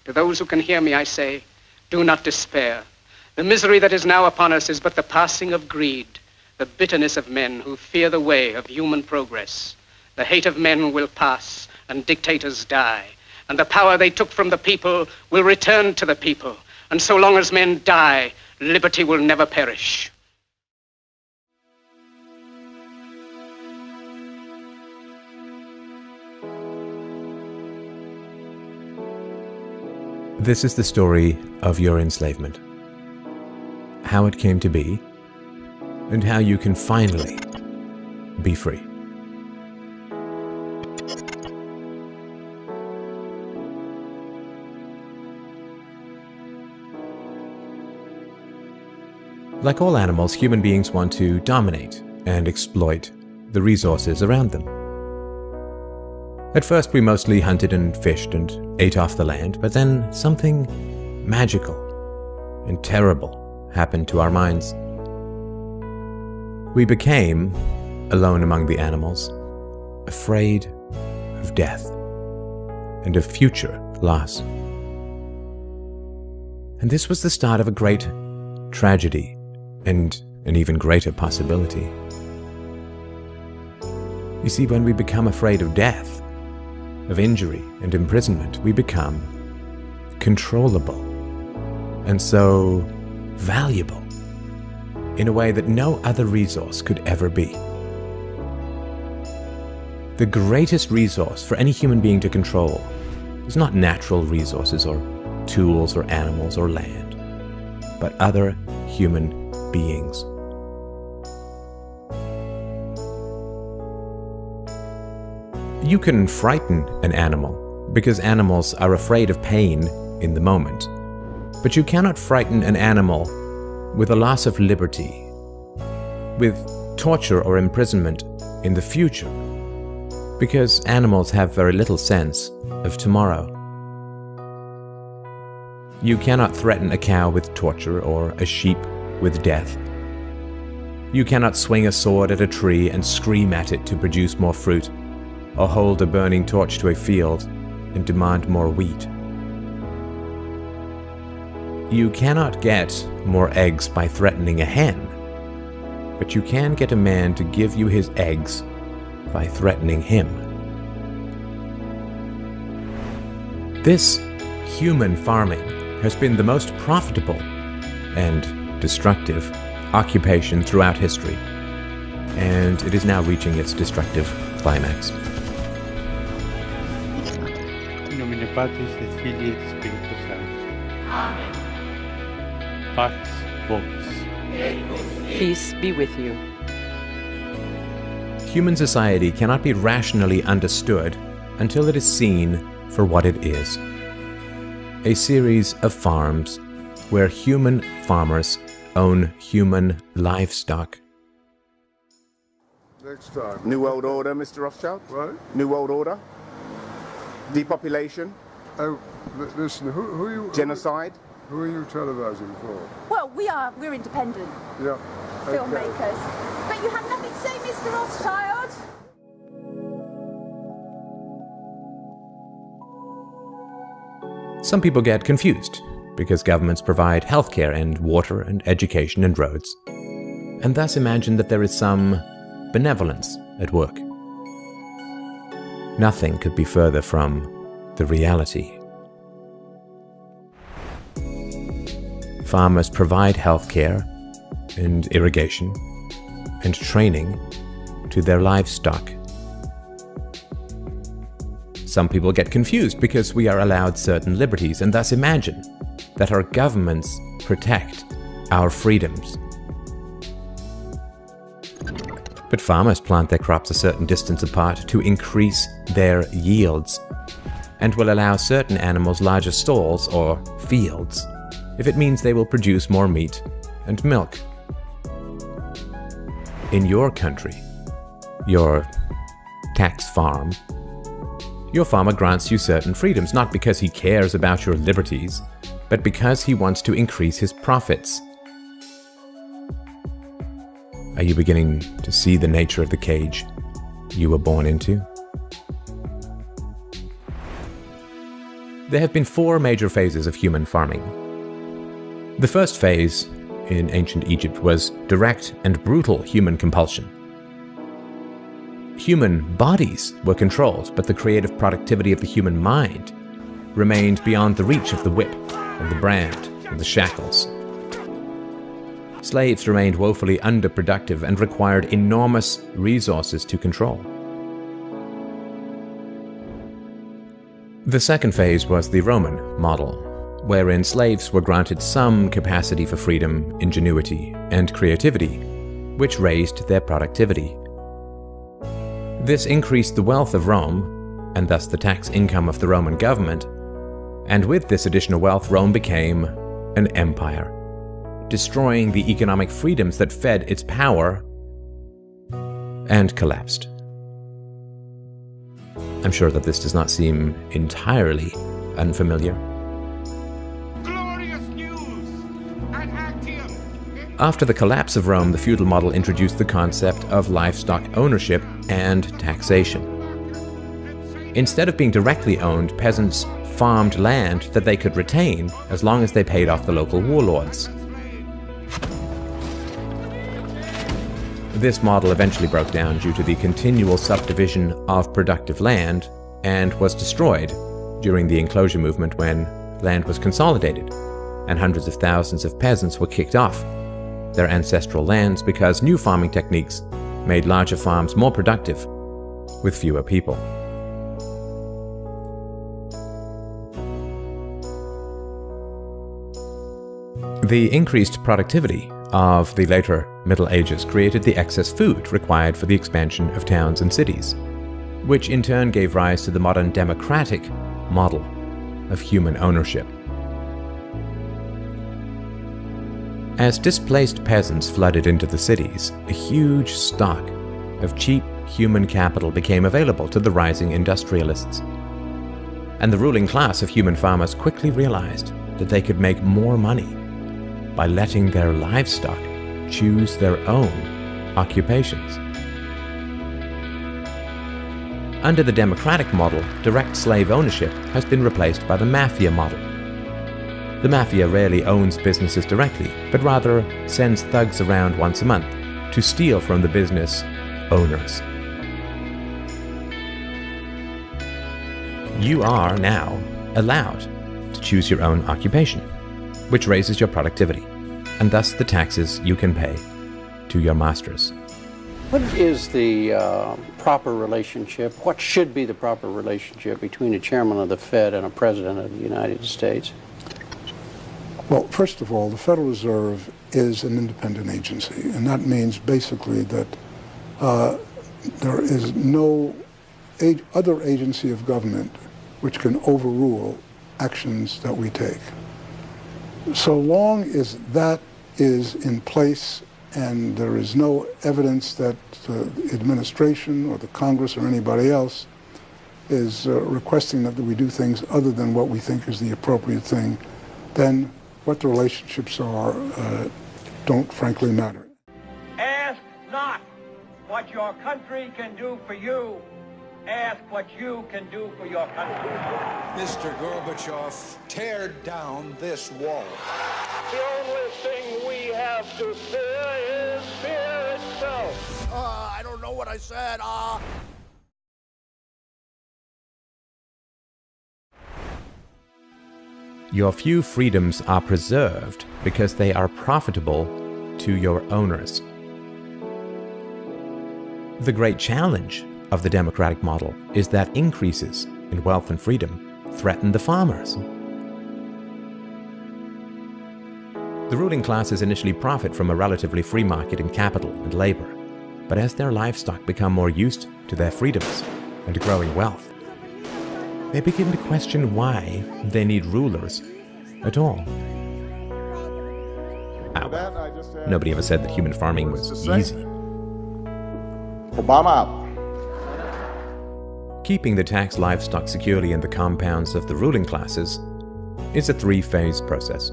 To those who can hear me, I say, do not despair. The misery that is now upon us is but the passing of greed, the bitterness of men who fear the way of human progress. The hate of men will pass, and dictators die, and the power they took from the people will return to the people. And so long as men die, liberty will never perish. This is the story of your enslavement, how it came to be, and how you can finally be free. Like all animals, human beings want to dominate and exploit the resources around them. At first, we mostly hunted and fished and ate off the land, but then something magical and terrible happened to our minds. We became, alone among the animals, afraid of death and of future loss. And this was the start of a great tragedy and an even greater possibility. You see, when we become afraid of death, of injury and imprisonment, we become controllable and so valuable in a way that no other resource could ever be. The greatest resource for any human being to control is not natural resources or tools or animals or land, but other human beings. You can frighten an animal because animals are afraid of pain in the moment, but you cannot frighten an animal with a loss of liberty, with torture or imprisonment in the future, because animals have very little sense of tomorrow. You cannot threaten a cow with torture or a sheep with death. You cannot swing a sword at a tree and scream at it to produce more fruit, or hold a burning torch to a field and demand more wheat. You cannot get more eggs by threatening a hen, but you can get a man to give you his eggs by threatening him. This human farming has been the most profitable and destructive occupation throughout history, and it is now reaching its destructive climax. In nomine Patris et Filii et Spiritus Sancti. Amen. Pax vobis. Peace be with you. Human society cannot be rationally understood until it is seen for what it is. A series of farms where human farmers own human livestock. Next time. New World Order, Mr. Rothschild? What? New World Order? Depopulation? Oh, listen, who are you... Genocide? Who are you televising for? Well, we're independent Yeah. filmmakers. But you have nothing to say, Mr. Rothschild? Some people get confused because governments provide healthcare and water and education and roads, and thus imagine that there is some benevolence at work. Nothing could be further from the reality. Farmers provide healthcare and irrigation and training to their livestock. Some people get confused because we are allowed certain liberties and thus imagine that our governments protect our freedoms. But farmers plant their crops a certain distance apart to increase their yields, and will allow certain animals larger stalls or fields if it means they will produce more meat and milk. In your country, your tax farm, your farmer grants you certain freedoms, not because he cares about your liberties, but because he wants to increase his profits. Are you beginning to see the nature of the cage you were born into? There have been 4 major phases of human farming. The first phase in ancient Egypt was direct and brutal human compulsion. Human bodies were controlled, but the creative productivity of the human mind remained beyond the reach of the whip and the brand and the shackles. Slaves remained woefully underproductive and required enormous resources to control. The second phase was the Roman model, wherein slaves were granted some capacity for freedom, ingenuity, and creativity, which raised their productivity. This increased the wealth of Rome, and thus the tax income of the Roman government, and with this additional wealth, Rome became an empire, destroying the economic freedoms that fed its power, and collapsed. I'm sure that this does not seem entirely unfamiliar. Glorious news! An Actium! After the collapse of Rome, the feudal model introduced the concept of livestock ownership and taxation. Instead of being directly owned, peasants farmed land that they could retain as long as they paid off the local warlords. This model eventually broke down due to the continual subdivision of productive land and was destroyed during the enclosure movement when land was consolidated and hundreds of thousands of peasants were kicked off their ancestral lands because new farming techniques made larger farms more productive with fewer people. The increased productivity of the later Middle Ages created the excess food required for the expansion of towns and cities, which in turn gave rise to the modern democratic model of human ownership. As displaced peasants flooded into the cities, a huge stock of cheap human capital became available to the rising industrialists. And the ruling class of human farmers quickly realized that they could make more money by letting their livestock choose their own occupations. Under the democratic model, direct slave ownership has been replaced by the mafia model. The mafia rarely owns businesses directly, but rather sends thugs around once a month to steal from the business owners. You are now allowed to choose your own occupation, which raises your productivity, and thus the taxes you can pay to your masters. What is the proper relationship, what should be the proper relationship between a chairman of the Fed and a president of the United States? Well, first of all, the Federal Reserve is an independent agency, and that means basically that there is no other agency of government which can overrule actions that we take. So long as that is in place and there is no evidence that the administration or the Congress or anybody else is requesting that we do things other than what we think is the appropriate thing, then what the relationships are don't frankly matter. Ask not what your country can do for you. Ask what you can do for your country. Mr. Gorbachev, tear down this wall. The only thing we have to fear is fear itself. I don't know what I said. Your few freedoms are preserved because they are profitable to your owners. The great challenge of the democratic model is that increases in wealth and freedom threaten the farmers. The ruling classes initially profit from a relatively free market in capital and labor, but as their livestock become more used to their freedoms and growing wealth, they begin to question why they need rulers at all. Nobody ever said that human farming was easy. Obama. Keeping the taxed livestock securely in the compounds of the ruling classes is a three-phase process.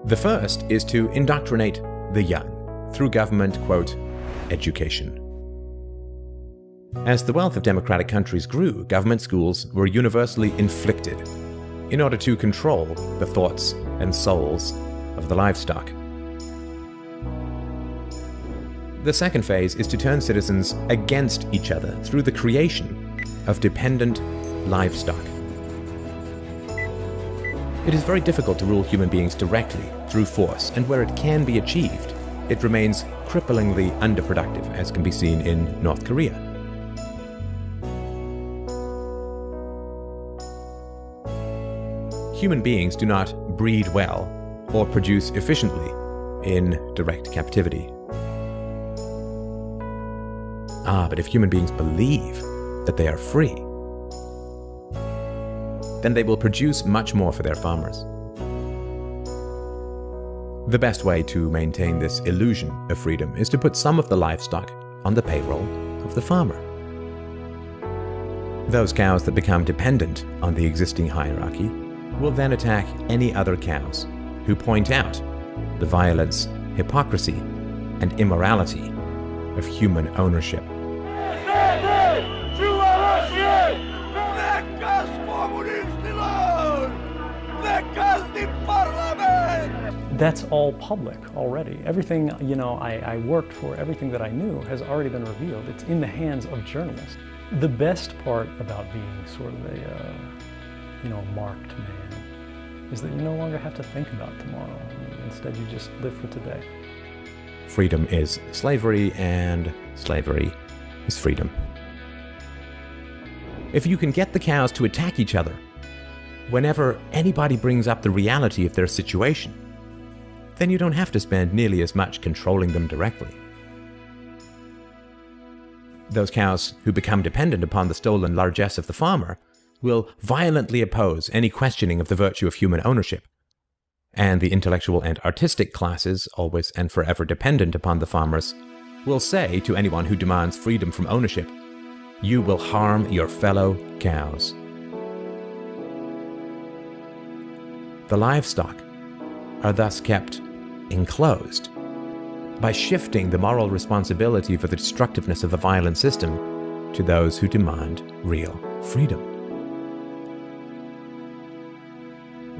The first is to indoctrinate the young through government, quote, education. As the wealth of democratic countries grew, government schools were universally inflicted in order to control the thoughts and souls of the livestock. The second phase is to turn citizens against each other through the creation of dependent livestock. It is very difficult to rule human beings directly through force, and where it can be achieved, it remains cripplingly underproductive, as can be seen in North Korea. Human beings do not breed well or produce efficiently in direct captivity. But if human beings believe that they are free, then they will produce much more for their farmers. The best way to maintain this illusion of freedom is to put some of the livestock on the payroll of the farmer. Those cows that become dependent on the existing hierarchy will then attack any other cows who point out the violence, hypocrisy, and immorality of human ownership. That's all public already. Everything, I worked for, everything that I knew has already been revealed. It's in the hands of journalists. The best part about being sort of a, marked man is that you no longer have to think about tomorrow. Instead, you just live for today. Freedom is slavery, and slavery is freedom. If you can get the cows to attack each other whenever anybody brings up the reality of their situation, then you don't have to spend nearly as much controlling them directly. Those cows who become dependent upon the stolen largesse of the farmer will violently oppose any questioning of the virtue of human ownership. And the intellectual and artistic classes, always and forever dependent upon the farmers, will say to anyone who demands freedom from ownership, "You will harm your fellow cows." The livestock are thus kept enclosed by shifting the moral responsibility for the destructiveness of the violent system to those who demand real freedom.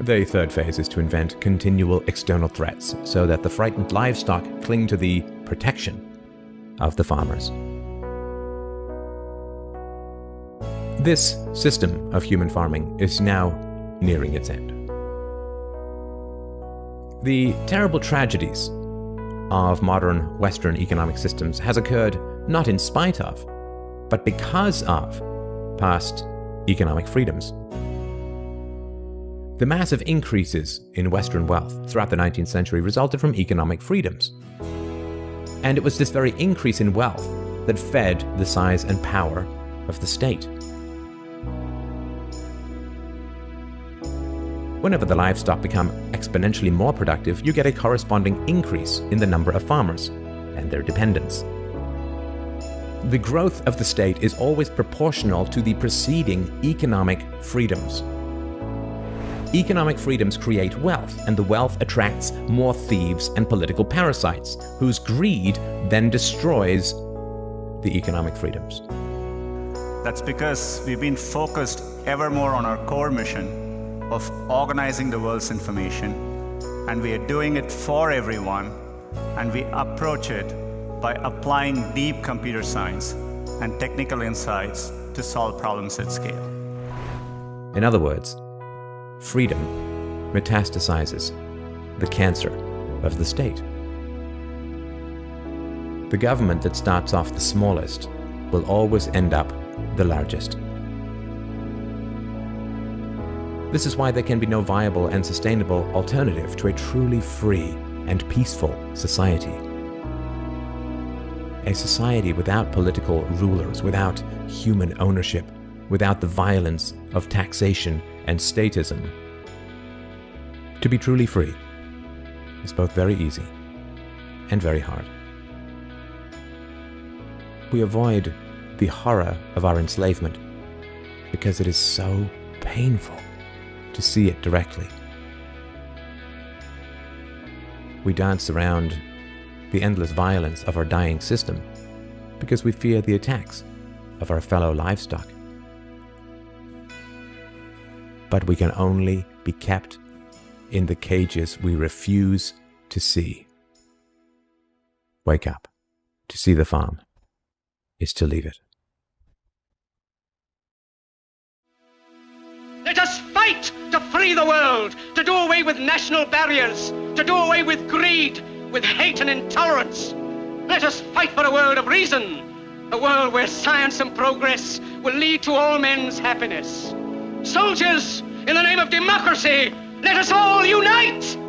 The third phase is to invent continual external threats so that the frightened livestock cling to the protection of the farmers. This system of human farming is now nearing its end. The terrible tragedies of modern Western economic systems has occurred not in spite of, but because of past economic freedoms. The massive increases in Western wealth throughout the 19th century resulted from economic freedoms. And it was this very increase in wealth that fed the size and power of the state. Whenever the livestock become exponentially more productive, you get a corresponding increase in the number of farmers and their dependents. The growth of the state is always proportional to the preceding economic freedoms. Economic freedoms create wealth, and the wealth attracts more thieves and political parasites, whose greed then destroys the economic freedoms. That's because we've been focused ever more on our core mission of organizing the world's information, and we are doing it for everyone, and we approach it by applying deep computer science and technical insights to solve problems at scale. In other words, freedom metastasizes the cancer of the state. The government that starts off the smallest will always end up the largest. This is why there can be no viable and sustainable alternative to a truly free and peaceful society. A society without political rulers, without human ownership, without the violence of taxation and statism. To be truly free is both very easy and very hard. We avoid the horror of our enslavement because it is so painful to see it directly. We dance around the endless violence of our dying system because we fear the attacks of our fellow livestock. But we can only be kept in the cages we refuse to see. Wake up. To see the farm is to leave it. Let us fight to free the world, to do away with national barriers, to do away with greed, with hate and intolerance. Let us fight for a world of reason, a world where science and progress will lead to all men's happiness. Soldiers, in the name of democracy, let us all unite!